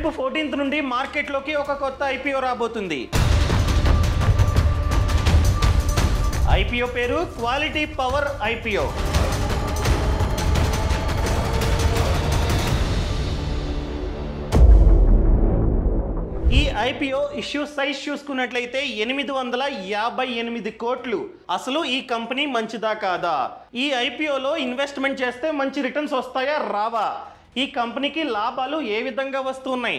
రేపు 14th నుండి మార్కెట్లోకి ఒక కొత్త ఐపీఓ రాబోతుంది. ఐపీఓ పేరు క్వాలిటీ పవర్ ఐపీఓ. ఈ ఐపీఓ ఇష్యూ సైజ్ చూసుకున్నట్లయితే 858 కోట్లు. అసలు ఈ కంపెనీ మంచిదా కాదా? ఈ ఐపీఓలో ఇన్వెస్ట్మెంట్ చేస్తే మంచి రిటర్న్స్ వస్తాయా రావా? ఈ కంపెనీకి లాభాలు ఏ విధంగా వస్తున్నాయి?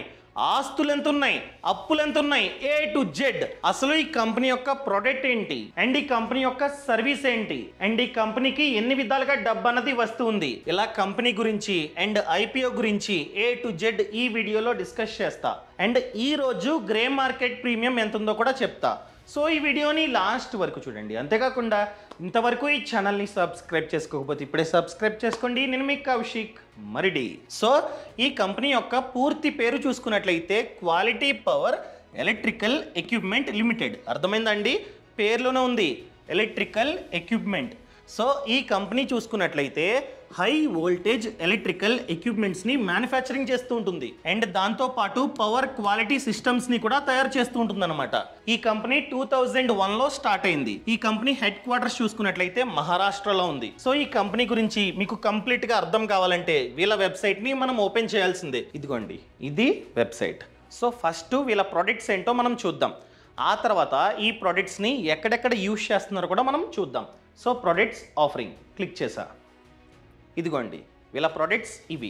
ఆస్తులు ఎంత ఉన్నాయి? అప్పులు ఎంత ఉన్నాయి? A to Z. అసలు ఈ కంపెనీ యొక్క ప్రొడక్ట్ ఏంటి అండ్ ఈ కంపెనీ యొక్క సర్వీస్ ఏంటి అండ్ ఈ కంపెనీకి ఎన్ని విధాలుగా డబ్బు అన్నది వస్తుంది. ఇలా కంపెనీ గురించి అండ్ ఐపీఓ గురించి ఏ టు జెడ్ ఈ వీడియోలో డిస్కస్ చేస్తా. అండ్ ఈ రోజు గ్రే మార్కెట్ ప్రీమియం ఎంత ఉందో కూడా చెప్తా. సో ఈ వీడియోని లాస్ట్ వరకు చూడండి. అంతేకాకుండా ఇంతవరకు ఈ ఛానల్ని సబ్స్క్రైబ్ చేసుకోకపోతే ఇప్పుడే సబ్స్క్రైబ్ చేసుకోండి. నేను మీ కౌశిక్ మరిడి. సో ఈ కంపెనీ యొక్క పూర్తి పేరు చూసుకున్నట్లయితే quality power electrical equipment limited. అర్థమైందండి? పేర్లోనే ఉంది ఎలక్ట్రికల్ ఎక్విప్మెంట్. సో ఈ కంపెనీ చూసుకున్నట్లయితే హై వోల్టేజ్ ఎలక్ట్రికల్ ఎక్విప్మెంట్స్ని మ్యానుఫ్యాక్చరింగ్ చేస్తూ ఉంటుంది అండ్ దాంతోపాటు పవర్ క్వాలిటీ సిస్టమ్స్ని కూడా తయారు చేస్తూ ఉంటుంది అనమాట. ఈ కంపెనీ 2001లో స్టార్ట్ అయింది. ఈ కంపెనీ హెడ్ క్వార్టర్స్ చూసుకున్నట్లయితే మహారాష్ట్రలో ఉంది. సో ఈ కంపెనీ గురించి మీకు కంప్లీట్గా అర్థం కావాలంటే వీళ్ళ వెబ్సైట్ని మనం ఓపెన్ చేయాల్సిందే. ఇదిగోండి, ఇది వెబ్సైట్. సో ఫస్ట్ వీళ్ళ ప్రొడక్ట్స్ ఏంటో మనం చూద్దాం. ఆ తర్వాత ఈ ప్రొడక్ట్స్ని ఎక్కడెక్కడ యూజ్ చేస్తున్నారో కూడా మనం చూద్దాం. సో ప్రొడక్ట్స్ ఆఫరింగ్ క్లిక్ చేసా. ఇదిగోండి వీళ్ళ ప్రొడక్ట్స్ ఇవి.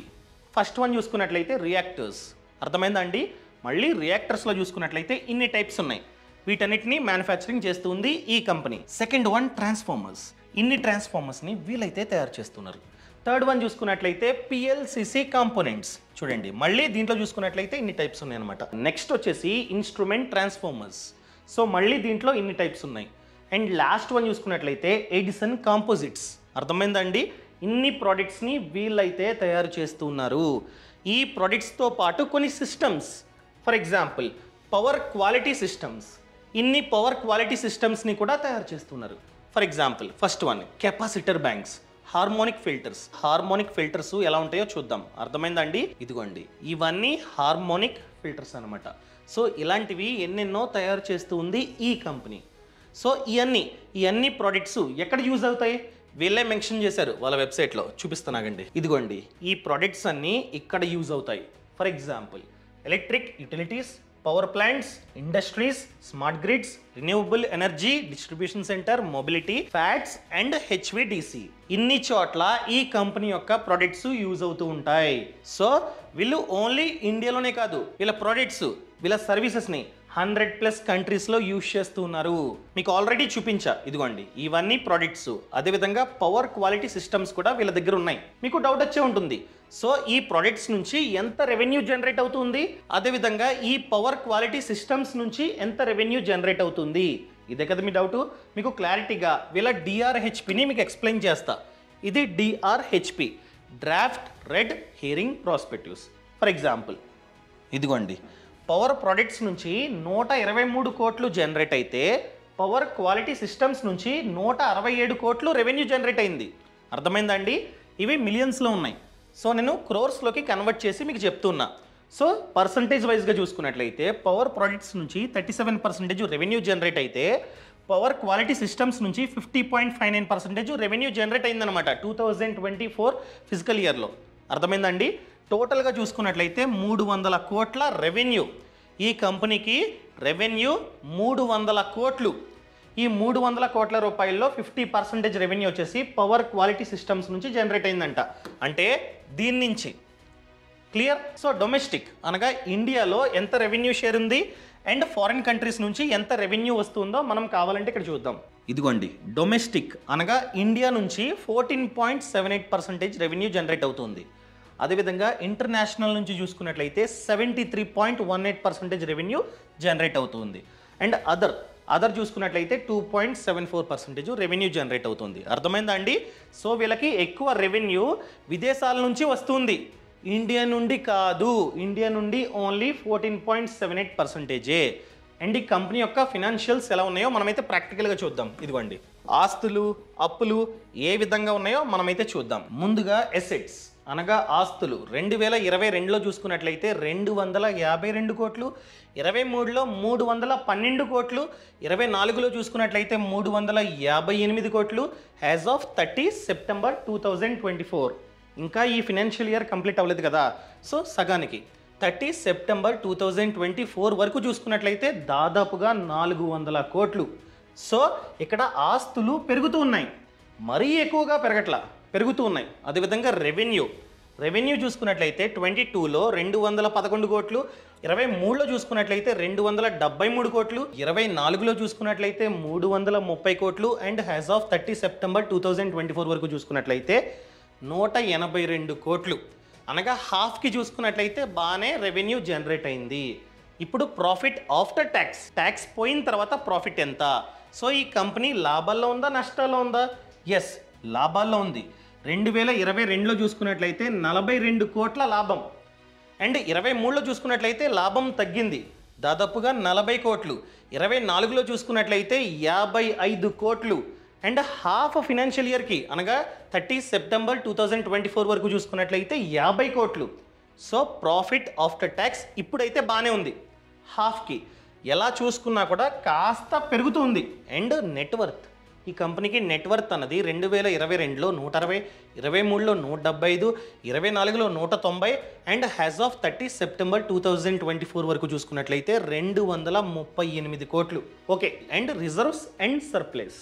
ఫస్ట్ వన్ చూసుకున్నట్లయితే రియాక్టర్స్. అర్థమైందండి? మళ్ళీ రియాక్టర్స్లో చూసుకున్నట్లయితే ఇన్ని టైప్స్ ఉన్నాయి. వీటన్నిటిని మ్యానుఫ్యాక్చరింగ్ చేస్తుంది ఈ కంపెనీ. Second one transformers. ఇన్ని ట్రాన్స్ఫార్మర్స్ని వీళ్ళైతే తయారు చేస్తున్నారు. థర్డ్ వన్ చూసుకున్నట్లయితే పిఎల్సిసి కాంపోనెంట్స్. చూడండి మళ్ళీ దీంట్లో చూసుకున్నట్లయితే ఇన్ని టైప్స్ ఉన్నాయి అనమాట. నెక్స్ట్ వచ్చేసి ఇన్స్ట్రుమెంట్ ట్రాన్స్ఫార్మర్స్. సో మళ్ళీ దీంట్లో ఇన్ని టైప్స్ ఉన్నాయి. అండ్ లాస్ట్ వన్ చూసుకున్నట్లయితే ఎడిసన్ కాంపోజిట్స్. అర్థమైందండి? ఇన్ని ప్రోడక్ట్స్ని వీళ్ళైతే తయారు చేస్తున్నారు. ఈ ప్రోడక్ట్స్తో పాటు కొన్ని systems, for example power quality systems. ఇన్ని పవర్ క్వాలిటీ సిస్టమ్స్ని కూడా తయారు చేస్తున్నారు. For example first one capacitor banks, harmonic filters. Harmonic filters ఎలా ఉంటాయో చూద్దాం. అర్థమైందండి? ఇదిగోండి ఇవన్నీ హార్మోనిక్ ఫిల్టర్స్ అనమాట. సో ఇలాంటివి ఎన్నెన్నో తయారు చేస్తూ ఉంది ఈ కంపెనీ. సో ఇవన్నీ ప్రోడక్ట్స్ ఎక్కడ యూజ్ అవుతాయి? వీళ్ళే మెన్షన్ చేశారు వాళ్ళ వెబ్సైట్లో. చూపిస్తున్నాగండి. ఇదిగోండి ఈ ప్రోడక్ట్స్ అన్నీ ఇక్కడ యూజ్ అవుతాయి. For example electric utilities, power plants, industries, smart grids, renewable energy distribution centre, mobility, fats and HVDC. ఇన్ని చోట్ల ఈ కంపెనీ యొక్క ప్రొడక్ట్స్ యూజ్ అవుతూ ఉంటాయి. సో వీళ్ళు ఓన్లీ ఇండియాలోనే కాదు, వీళ్ళ ప్రొడక్ట్స్ వీళ్ళ సర్వీసెస్ని 100+ కంట్రీస్లో యూజ్ చేస్తూ ఉన్నారు. మీకు ఆల్రెడీ చూపించా. ఇదిగోండి ఇవన్నీ ప్రోడక్ట్స్. అదేవిధంగా పవర్ క్వాలిటీ సిస్టమ్స్ కూడా వీళ్ళ దగ్గర ఉన్నాయి. మీకు డౌట్ వచ్చే ఉంటుంది, సో ఈ ప్రోడక్ట్స్ నుంచి ఎంత రెవెన్యూ జనరేట్ అవుతుంది, అదేవిధంగా ఈ పవర్ క్వాలిటీ సిస్టమ్స్ నుంచి ఎంత రెవెన్యూ జనరేట్ అవుతుంది? ఇదే కదా మీ డౌట్. మీకు క్లారిటీగా వీళ్ళ డిఆర్హెచ్పిని మీకు ఎక్స్ప్లెయిన్ చేస్తా. ఇది DRHP, draft red herring perspectives. For example ఇదిగోండి పవర్ ప్రొడక్ట్స్ నుంచి 123 కోట్లు జనరేట్ అయితే పవర్ క్వాలిటీ సిస్టమ్స్ నుంచి 167 కోట్లు రెవెన్యూ జనరేట్ అయింది. అర్థమైందండి? ఇవి మిలియన్స్లో ఉన్నాయి. సో నేను క్రోర్స్లోకి కన్వర్ట్ చేసి మీకు చెప్తున్నా. సో పర్సంటేజ్ వైజ్గా చూసుకున్నట్లయితే పవర్ ప్రొడక్ట్స్ నుంచి 37% రెవెన్యూ జనరేట్ అయితే పవర్ క్వాలిటీ సిస్టమ్స్ నుంచి 50.59% రెవెన్యూ జనరేట్ అయిందనమాట 2024 ఫిజికల్ ఇయర్లో. అర్థమైందండి? టోటల్గా చూసుకున్నట్లయితే 300 కోట్ల రెవెన్యూ. ఈ కంపెనీకి రెవెన్యూ 300 కోట్లు. ఈ 300 కోట్ల రూపాయల్లో 50% రెవెన్యూ వచ్చేసి పవర్ క్వాలిటీ సిస్టమ్స్ నుంచి జనరేట్ అయిందంట. అంటే దీని నుంచి క్లియర్. సో డొమెస్టిక్ అనగా ఇండియాలో ఎంత రెవెన్యూ షేర్ ఉంది అండ్ ఫారిన్ కంట్రీస్ నుంచి ఎంత రెవెన్యూ వస్తుందో మనం కావాలంటే ఇక్కడ చూద్దాం. ఇదిగోండి డొమెస్టిక్ అనగా ఇండియా నుంచి 14.78% రెవెన్యూ జనరేట్ అవుతుంది. అదేవిధంగా ఇంటర్నేషనల్ నుంచి చూసుకున్నట్లయితే 73.18% రెవెన్యూ జనరేట్ అవుతుంది. అండ్ అదర్ చూసుకున్నట్లయితే 2.74% రెవెన్యూ జనరేట్ అవుతుంది. అర్థమైందా అండి? సో వీళ్ళకి ఎక్కువ రెవెన్యూ విదేశాల నుంచి వస్తుంది, ఇండియా నుండి కాదు. ఇండియా నుండి ఓన్లీ 14.78%. అండ్ ఈ కంపెనీ యొక్క ఫినాన్షియల్స్ ఎలా ఉన్నాయో మనమైతే ప్రాక్టికల్గా చూద్దాం. ఇదిగోండి ఆస్తులు, అప్పులు ఏ విధంగా ఉన్నాయో మనమైతే చూద్దాం. ముందుగా ఎసెట్స్. అనగా ఆస్తులు 2022లో చూసుకున్నట్లయితే 252 కోట్లు, 23లో 312 కోట్లు, 24లో చూసుకున్నట్లయితే 358 కోట్లు యాజ్ ఆఫ్ 30 సెప్టెంబర్ 2024. ఇంకా ఈ ఫినాన్షియల్ ఇయర్ కంప్లీట్ అవ్వలేదు కదా, సో సగానికి 30 సెప్టెంబర్ 2024 వరకు చూసుకున్నట్లయితే దాదాపుగా 400 కోట్లు. సో ఇక్కడ ఆస్తులు పెరుగుతూ ఉన్నాయి, మరీ ఎక్కువగా పెరుగుతూ ఉన్నాయి. అదేవిధంగా రెవెన్యూ చూసుకున్నట్లయితే 22లో 211 కోట్లు, 23లో చూసుకున్నట్లయితే 273 కోట్లు, 24లో చూసుకున్నట్లయితే 330 కోట్లు అండ్ హ్యాజ్ ఆఫ్ 30 సెప్టెంబర్ 2024 వరకు చూసుకున్నట్లయితే 182 కోట్లు. అనగా హాఫ్కి చూసుకున్నట్లయితే బాగానే రెవెన్యూ జనరేట్ అయింది. ఇప్పుడు ప్రాఫిట్ ఆఫ్టర్ ట్యాక్స్ పోయిన తర్వాత ప్రాఫిట్ ఎంత? సో ఈ కంపెనీ లాభాల్లో ఉందా నష్టాల్లో ఉందా? ఎస్, లాభాల్లో ఉంది. 2022లో చూసుకున్నట్లయితే 42 కోట్ల లాభం అండ్ 23లో చూసుకున్నట్లయితే లాభం తగ్గింది దాదాపుగా 40 కోట్లు, 24లో చూసుకున్నట్లయితే 55 కోట్లు అండ్ హాఫ్ ఫినాన్షియల్ ఇయర్కి అనగా 30 సెప్టెంబర్ 2024 వరకు చూసుకున్నట్లయితే 50 కోట్లు. సో ప్రాఫిట్ ఆఫ్టర్ ట్యాక్స్ ఇప్పుడైతే బాగానే ఉంది, హాఫ్కి ఎలా చూసుకున్నా కూడా కాస్త పెరుగుతుంది. అండ్ నెట్వర్త్, ఈ కంపెనీకి నెట్వర్త్ అన్నది 2022లో 160, 23లో 175, 24లో 190 అండ్ హ్యాజ్ ఆఫ్ 30 సెప్టెంబర్ 2024 వరకు చూసుకున్నట్లయితే 238 కోట్లు. Okay, and reserves and surplus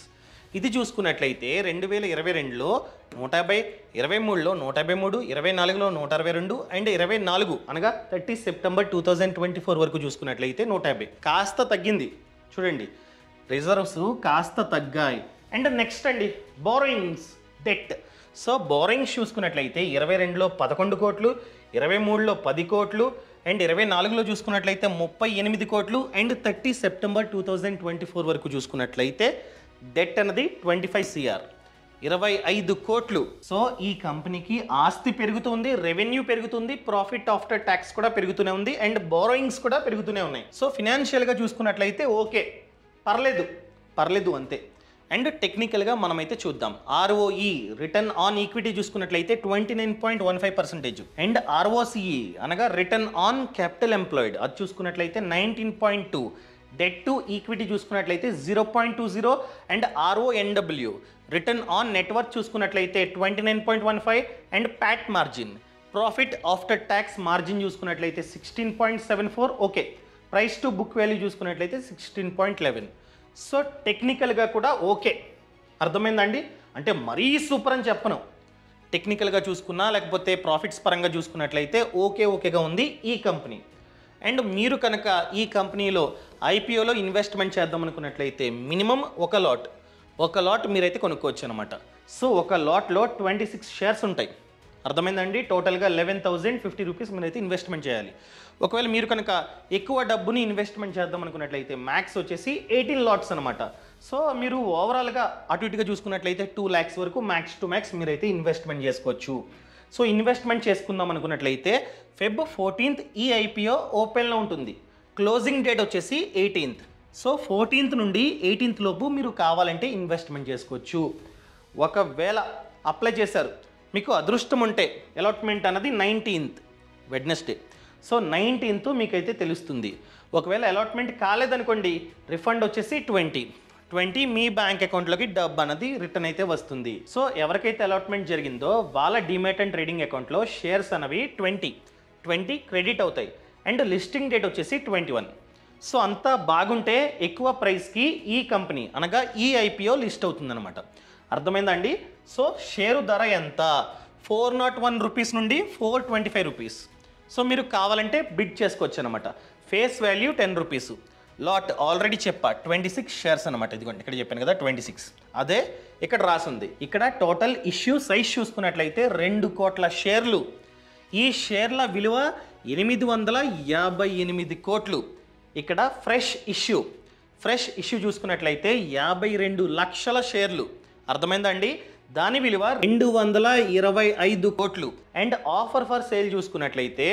ఇది చూసుకున్నట్లయితే 2022లో 150, 23లో 153, 24లో 162 అండ్ 24 అనగా 30 సెప్టెంబర్ 2024 వరకు చూసుకున్నట్లయితే 150, కాస్త తగ్గింది చూడండి, రిజర్వ్స్ కాస్త తగ్గాయి. అండ్ నెక్స్ట్ అండి బోరోయింగ్స్, డెట్. సో బోరోయింగ్స్ చూసుకున్నట్లయితే 22లో 11 కోట్లు, 23లో 10 కోట్లు అండ్ 24లో చూసుకున్నట్లయితే 38 కోట్లు అండ్ 30 సెప్టెంబర్ 2024 వరకు చూసుకున్నట్లయితే డెట్ అన్నది 25 CR, 25 కోట్లు. సో ఈ కంపెనీకి ఆస్తి పెరుగుతుంది, రెవెన్యూ పెరుగుతుంది, ప్రాఫిట్ ఆఫ్టర్ ట్యాక్స్ కూడా పెరుగుతూనే ఉంది అండ్ బోరోయింగ్స్ కూడా పెరుగుతూనే ఉన్నాయి. సో ఫినాన్షియల్గా చూసుకున్నట్లయితే ఓకే, పర్లేదు అంతే. అండ్ టెక్నికల్గా మనమైతే చూద్దాం. ROE రిటర్న్ ఆన్ ఈక్విటీ చూసుకున్నట్లయితే 29.15% అండ్ ROCE అనగా రిటర్న్ ఆన్ క్యాపిటల్ ఎంప్లాయిడ్ అది చూసుకున్నట్లయితే 19.2, డెట్ టు ఈక్విటీ చూసుకున్నట్లయితే 0.20 and RONW return on network చూసుకున్నట్లయితే 29.15 and Pat margin profit after tax margin చూసుకున్నట్లయితే 16.74. Okay, price to book value చూసుకున్నట్లయితే 16.11. సో టెక్నికల్గా కూడా ఓకే, అర్థమైందండి. అంటే మరీ సూపర్ అని చెప్పను, టెక్నికల్గా చూసుకున్నా లేకపోతే ప్రాఫిట్స్ పరంగా చూసుకున్నట్లయితే ఓకేగా ఉంది ఈ కంపెనీ. అండ్ మీరు కనుక ఈ కంపెనీలో IPOలో ఇన్వెస్ట్మెంట్ చేద్దాం అనుకున్నట్లయితే మినిమం ఒక లాట్ మీరైతే కొనుక్కోవచ్చు అనమాట. సో ఒక లాట్లో 26 షేర్స్ ఉంటాయి, అర్థమైందండి. టోటల్గా 11,050 రూపీస్ మీరైతే ఇన్వెస్ట్మెంట్ చేయాలి. ఒకవేళ మీరు కనుక ఎక్కువ డబ్బుని ఇన్వెస్ట్మెంట్ చేద్దాం అనుకున్నట్లయితే మ్యాక్స్ వచ్చేసి 18 లాట్స్ అనమాట. సో మీరు ఓవరాల్గా అటు ఇటుగా చూసుకున్నట్లయితే 2 lakhs వరకు మ్యాక్స్ టు మ్యాక్స్ మీరైతే ఇన్వెస్ట్మెంట్ చేసుకోవచ్చు. సో ఇన్వెస్ట్మెంట్ చేసుకుందాం అనుకున్నట్లయితే Feb 14th ఈ IPO ఓపెన్లో ఉంటుంది, క్లోజింగ్ డేట్ వచ్చేసి 18th. సో 14th నుండి 18th లోపు మీరు కావాలంటే ఇన్వెస్ట్మెంట్ చేసుకోవచ్చు. ఒకవేళ అప్లై చేశారు, మీకు అదృష్టం ఉంటే అలాట్మెంట్ అన్నది 19th వెడ్నెస్డే. సో 19th మీకైతే తెలుస్తుంది. ఒకవేళ అలాట్మెంట్ కాలేదనుకోండి రిఫండ్ వచ్చేసి 20 మీ బ్యాంక్ అకౌంట్లోకి డబ్బు అన్నది రిటర్న్ అయితే వస్తుంది. సో ఎవరికైతే అలాట్మెంట్ జరిగిందో వాళ్ళ డిమాట్ అండ్ ట్రేడింగ్ అకౌంట్లో షేర్స్ అనేవి 20 క్రెడిట్ అవుతాయి అండ్ లిస్టింగ్ డేట్ వచ్చేసి 21. సో అంతా బాగుంటే ఎక్కువ ప్రైస్కి ఈ కంపెనీ అనగా ఈ IPO లిస్ట్ అవుతుందన్నమాట, అర్థమైందండి. సో షేరు ధర ఎంత? 401 రూపీస్ నుండి 425 రూపీస్. సో మీరు కావాలంటే బిడ్ చేసుకోవచ్చు అనమాట. Face value 10 rupees. Lot already చెప్పా 26 షేర్స్ అనమాట. ఇదిగోండి ఇక్కడ చెప్పాను కదా 26, అదే ఇక్కడ రాసింది. ఇక్కడ టోటల్ ఇష్యూ సైజ్ చూసుకున్నట్లయితే 2 కోట్ల షేర్లు. ఈ షేర్ల విలువ 858 కోట్లు. ఇక్కడ ఫ్రెష్ ఇష్యూ చూసుకున్నట్లయితే 52 లక్షల షేర్లు, అర్థమైందండి. దాని విలువ 225 కోట్లు. అండ్ ఆఫర్ ఫర్ సేల్ చూసుకున్నట్లయితే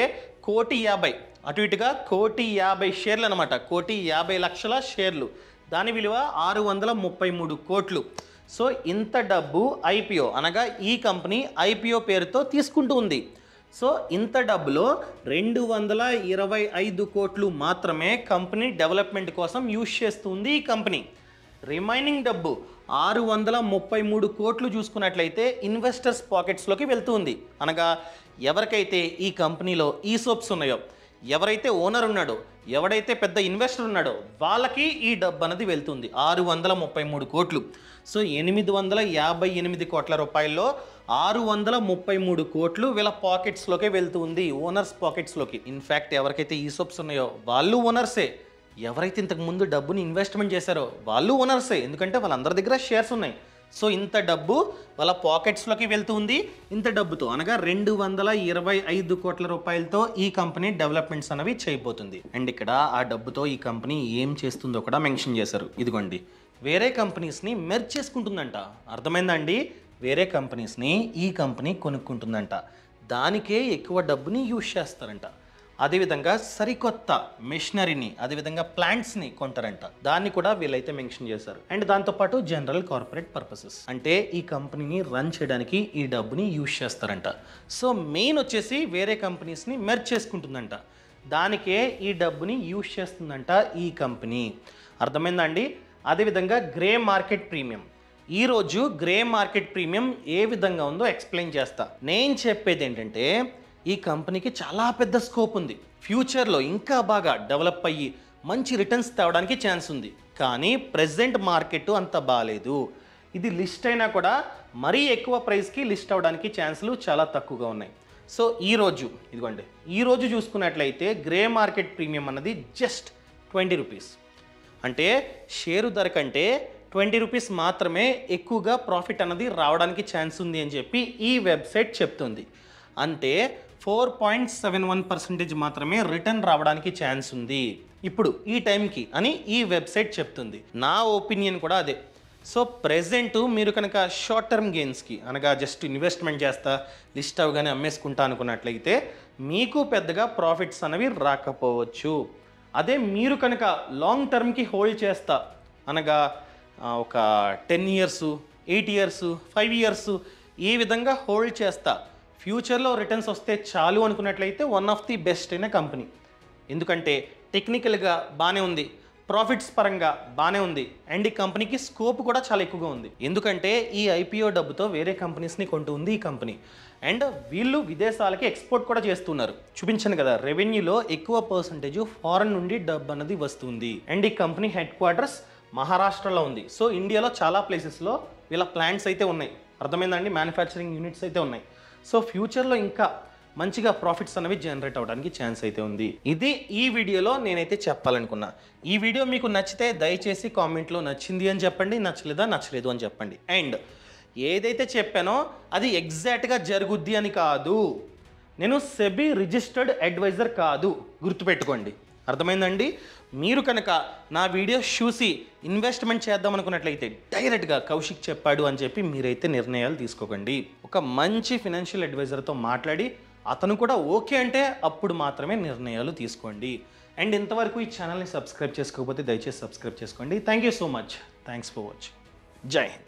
1,50,00,000, అటు ఇటుగా 1,50,00,000 షేర్లు అనమాట, 1,50,00,000 షేర్లు. దాని విలువ 633 కోట్లు. సో ఇంత డబ్బు ఐపీఓ అనగా ఈ కంపెనీ ఐపీఓ పేరుతో తీసుకుంటూ ఉంది. సో ఇంత డబ్బులో 225 కోట్లు మాత్రమే కంపెనీ డెవలప్మెంట్ కోసం యూజ్ చేస్తుంది ఈ కంపెనీ. రిమైనింగ్ డబ్బు 633 కోట్లు చూసుకున్నట్లయితే ఇన్వెస్టర్స్ పాకెట్స్లోకి వెళ్తుంది. అనగా ఎవరికైతే ఈ కంపెనీలో ఈసోప్స్ ఉన్నాయో, ఎవరైతే ఓనర్ ఉన్నాడో, ఎవడైతే పెద్ద ఇన్వెస్టర్ ఉన్నాడో వాళ్ళకి ఈ డబ్బు అనేది వెళ్తుంది 633 కోట్లు. సో 858 కోట్ల రూపాయల్లో 633 కోట్లు వీళ్ళ పాకెట్స్లోకే వెళ్తుంది, ఓనర్స్ పాకెట్స్లోకి. ఇన్ఫ్యాక్ట్ ఎవరికైతే ఈసోప్స్ ఉన్నాయో వాళ్ళు ఓనర్సే, ఎవరైతే ఇంతకుముందు డబ్బుని ఇన్వెస్ట్మెంట్ చేశారో వాళ్ళు ఓనర్సే, ఎందుకంటే వాళ్ళందరి దగ్గర షేర్స్ ఉన్నాయి. సో ఇంత డబ్బు వాళ్ళ పాకెట్స్లోకి వెళ్తుంది. ఇంత డబ్బుతో అనగా 225 కోట్ల రూపాయలతో ఈ కంపెనీ డెవలప్మెంట్స్ అనేవి చేయబోతుంది. అండ్ ఇక్కడ ఆ డబ్బుతో ఈ కంపెనీ ఏం చేస్తుందో కూడా మెన్షన్ చేశారు. ఇదిగోండి, వేరే కంపెనీస్ని మెర్జ్ చేసుకుంటుందంట. అర్థమైందా అండి? వేరే కంపెనీస్ని ఈ కంపెనీ కొనుక్కుంటుందంట. దానికే ఎక్కువ డబ్బుని యూజ్ చేస్తారంట. అదేవిధంగా సరికొత్త మెషినరీని, అదేవిధంగా ప్లాంట్స్ని కొంటారంట. దాన్ని కూడా వీళ్ళైతే మెన్షన్ చేశారు. అండ్ దాంతోపాటు జనరల్ కార్పొరేట్ పర్పసెస్, అంటే ఈ కంపెనీని రన్ చేయడానికి ఈ డబ్బుని యూజ్ చేస్తారంట. సో మెయిన్ వచ్చేసి వేరే కంపెనీస్ని మెర్జ్ చేసుకుంటుందంట. దానికే ఈ డబ్బుని యూజ్ చేస్తుందంట ఈ కంపెనీ. అర్థమైందా అండి? అదేవిధంగా గ్రే మార్కెట్ ప్రీమియం. ఈరోజు గ్రే మార్కెట్ ప్రీమియం ఏ విధంగా ఉందో ఎక్స్ప్లెయిన్ చేస్తా. నేను చెప్పేది ఏంటంటే ఈ కంపెనీకి చాలా పెద్ద స్కోప్ ఉంది. ఫ్యూచర్లో ఇంకా బాగా డెవలప్ అయ్యి మంచి రిటర్న్స్ తేవడానికి ఛాన్స్ ఉంది. కానీ ప్రెజెంట్ మార్కెట్ అంత బాగాలేదు. ఇది లిస్ట్ అయినా కూడా మరీ ఎక్కువ ప్రైస్కి లిస్ట్ అవ్వడానికి ఛాన్సులు చాలా తక్కువగా ఉన్నాయి. సో ఈరోజు ఇదిగోండి, ఈరోజు చూసుకున్నట్లయితే గ్రే మార్కెట్ ప్రీమియం అన్నది జస్ట్ 20 రూపీస్. అంటే షేరు ధర కంటే 20 రూపీస్ మాత్రమే ఎక్కువగా ప్రాఫిట్ అన్నది రావడానికి ఛాన్స్ ఉంది అని చెప్పి ఈ వెబ్సైట్ చెప్తుంది. అంటే 4.71% మాత్రమే రిటర్న్ రావడానికి ఛాన్స్ ఉంది ఇప్పుడు ఈ టైంకి అని ఈ వెబ్సైట్ చెప్తుంది. నా ఒపీనియన్ కూడా అదే. సో ప్రెజెంట్ మీరు కనుక షార్ట్ టర్మ్ గెయిన్స్కి అనగా జస్ట్ ఇన్వెస్ట్మెంట్ చేస్తా, లిస్ట్ అవగానే అమ్మేసుకుంటా అనుకున్నట్లయితే మీకు పెద్దగా ప్రాఫిట్స్ అనేవి రాకపోవచ్చు. అదే మీరు కనుక లాంగ్ టర్మ్కి హోల్డ్ చేస్తా అనగా ఒక 10 ఇయర్స్, 8 ఇయర్స్, 5 ఇయర్స్ ఈ విధంగా హోల్డ్ చేస్తా, ఫ్యూచర్లో రిటర్న్స్ వస్తే చాలు అనుకున్నట్లయితే వన్ ఆఫ్ ది బెస్ట్ అయిన కంపెనీ. ఎందుకంటే టెక్నికల్గా బాగానే ఉంది, ప్రాఫిట్స్ పరంగా బాగానే ఉంది, అండ్ ఈ కంపెనీకి స్కోప్ కూడా చాలా ఎక్కువగా ఉంది. ఎందుకంటే ఈ ఐపీఓ డబ్బుతో వేరే కంపెనీస్ని కొంటూ ఉంది ఈ కంపెనీ. అండ్ వీళ్ళు విదేశాలకి ఎక్స్పోర్ట్ కూడా చేస్తున్నారు. చూపించాను కదా, రెవెన్యూలో ఎక్కువ పర్సంటేజ్ ఫారెన్ నుండి డబ్బు అన్నది వస్తుంది. అండ్ ఈ కంపెనీ హెడ్ క్వార్టర్స్ మహారాష్ట్రలో ఉంది. సో ఇండియాలో చాలా ప్లేసెస్లో వీళ్ళ ప్లాంట్స్ అయితే ఉన్నాయి. అర్థమైందండి? మ్యానుఫ్యాక్చరింగ్ యూనిట్స్ అయితే ఉన్నాయి. సో ఫ్యూచర్లో ఇంకా మంచిగా ప్రాఫిట్స్ అనేవి జనరేట్ అవ్వడానికి ఛాన్స్ అయితే ఉంది. ఇది ఈ వీడియోలో నేనైతే చెప్పాలనుకున్నా. ఈ వీడియో మీకు నచ్చితే దయచేసి కామెంట్లో నచ్చింది అని చెప్పండి, నచ్చలేదా నచ్చలేదు అని చెప్పండి. అండ్ ఏదైతే చెప్పానో అది ఎగ్జాక్ట్గా జరుగుద్ది అని కాదు. నేను సెబీ రిజిస్టర్డ్ అడ్వైజర్ కాదు, గుర్తుపెట్టుకోండి. అర్థమైందండి? మీరు కనుక నా వీడియోస్ చూసి ఇన్వెస్ట్మెంట్ చేద్దాం అనుకున్నట్లయితే డైరెక్ట్గా కౌశిక్ చెప్పాడు అని చెప్పి మీరైతే నిర్ణయాలు తీసుకోకండి. ఒక మంచి ఫినాన్షియల్ అడ్వైజర్తో మాట్లాడి అతను కూడా ఓకే అంటే అప్పుడు మాత్రమే నిర్ణయాలు తీసుకోండి. అండ్ ఇంతవరకు ఈ ఛానల్ని సబ్స్క్రైబ్ చేసుకోకపోతే దయచేసి సబ్స్క్రైబ్ చేసుకోండి. Thank you so much. Thanks for watching. జై హింద్.